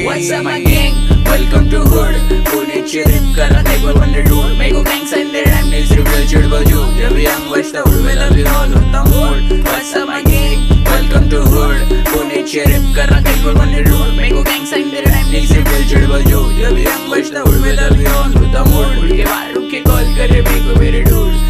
What's up my gang? Welcome to hood. पुण्याची rap करा table on the road. मेरे को gangs and their rhyme needs reveal चिड़बल जो. जब young बजता उड़वे लवी all होता mood. What's up my gang? Welcome to hood. पुण्याची rap करा table on the road. मेरे को gangs and their rhyme needs reveal चिड़बल जो. जब young बजता उड़वे लवी all होता mood. उड़ के बाहर रुक के call करे मेरे को मेरे dude.